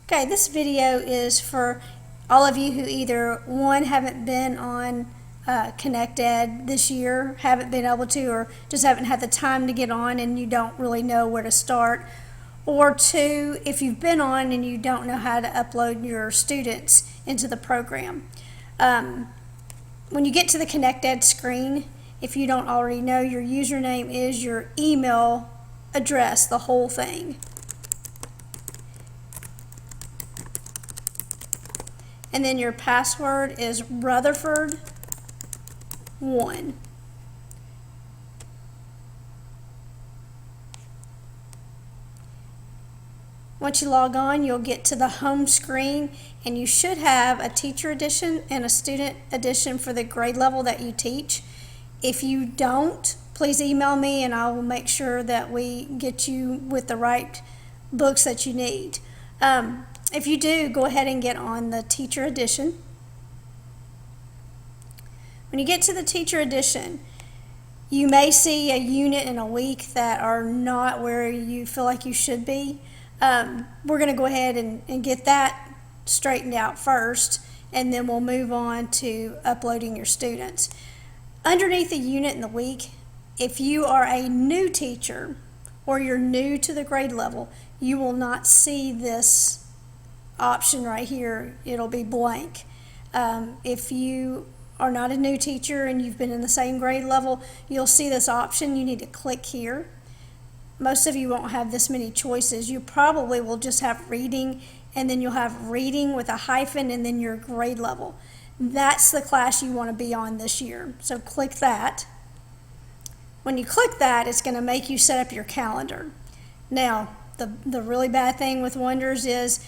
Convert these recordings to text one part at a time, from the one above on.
Okay, this video is for all of you who either, one, haven't been on Connect Ed this year, haven't been able to, or just haven't had the time to get on and you don't really know where to start, or two, if you've been on and you don't know how to upload your students into the program. When you get to the Connect Ed screen, if you don't already know, your username is your email address, the whole thing. And then your password is Rutherford1. Once you log on, you'll get to the home screen and you should have a teacher edition and a student edition for the grade level that you teach. If you don't, please email me and I will make sure that we get you with the right books that you need. If you do, go ahead and get on the teacher edition. When you get to the teacher edition, you may see a unit in a week that are not where you feel like you should be. We're going to go ahead and get that straightened out first, and then we'll move on to uploading your students. Underneath the unit in the week, if you are a new teacher or you're new to the grade level, you will not see this option right here. It'll be blank. If you are not a new teacher and you've been in the same grade level, you'll see this option. You need to click here. Most of you won't have this many choices. You probably will just have reading, and then you'll have reading with a hyphen and then your grade level. That's the class you want to be on this year. So click that. When you click that, it's going to make you set up your calendar. Now, the really bad thing with Wonders is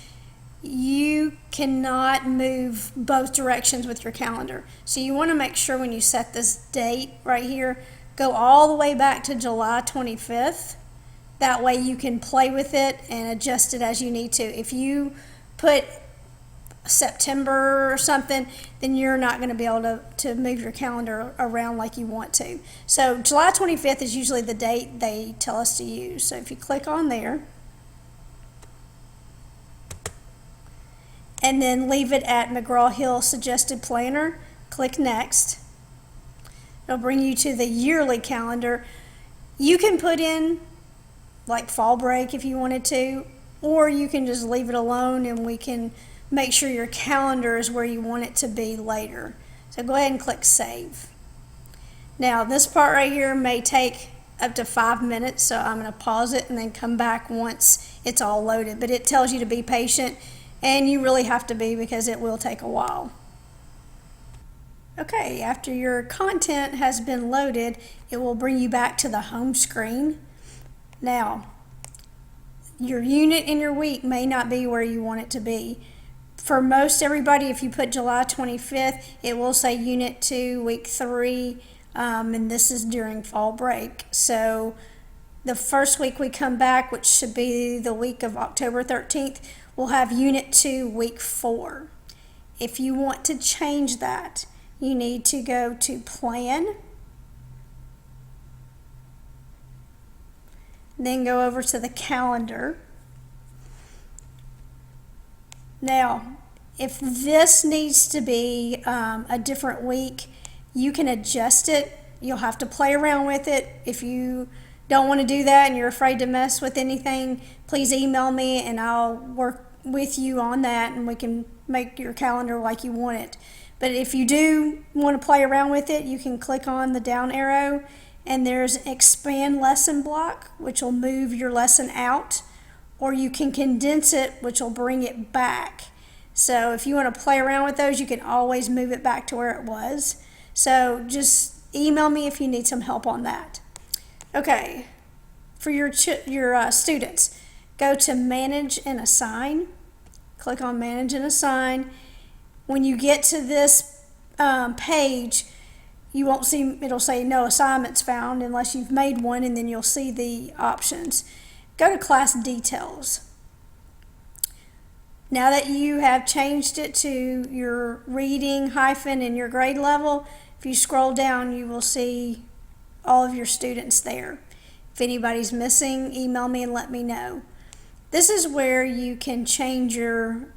you cannot move both directions with your calendar. So you want to make sure when you set this date right here, go all the way back to July 25th. That way you can play with it and adjust it as you need to. If you put September or something, then you're not going to be able to move your calendar around like you want to. So July 25th is usually the date they tell us to use. So if you click on there, and then leave it at McGraw-Hill Suggested Planner, click Next. It'll bring you to the yearly calendar. You can put in like fall break if you wanted to, or you can just leave it alone and we can make sure your calendar is where you want it to be later. So go ahead and click Save. Now this part right here may take up to 5 minutes, so I'm going to pause it and then come back once it's all loaded. But it tells you to be patient, and you really have to be because it will take a while. Okay, after your content has been loaded, it will bring you back to the home screen. Now, your unit in your week may not be where you want it to be. For most everybody, if you put July 25th, it will say Unit 2, Week 3, and this is during fall break. So the first week we come back, which should be the week of October 13th, we'll have Unit 2, Week 4. If you want to change that, you need to go to Plan, then go over to the calendar. Now, if this needs to be a different week, you can adjust it. You'll have to play around with it. If you don't want to do that and you're afraid to mess with anything, please email me and I'll work with you on that and we can make your calendar like you want it. But if you do want to play around with it, you can click on the down arrow and there's Expand Lesson Block, which will move your lesson out, or you can condense it, which will bring it back. So if you want to play around with those, you can always move it back to where it was. So just email me if you need some help on that. Okay, for your students, go to Manage and Assign. Click on Manage and Assign. When you get to this page, you won't see, it'll say no assignments found unless you've made one, and then you'll see the options. Go to Class Details. Now that you have changed it to your reading hyphen and your grade level, if you scroll down, you will see all of your students there. If anybody's missing, email me and let me know. This is where you can change your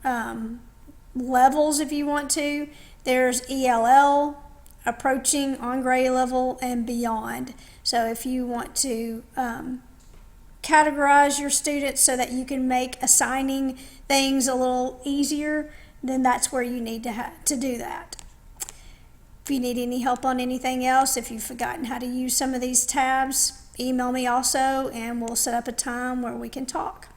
levels if you want to. There's ELL, approaching, on grade level, and beyond. So if you want to categorize your students so that you can make assigning things a little easier, then that's where you need to do that. If you need any help on anything else, if you've forgotten how to use some of these tabs, email me also, and we'll set up a time where we can talk.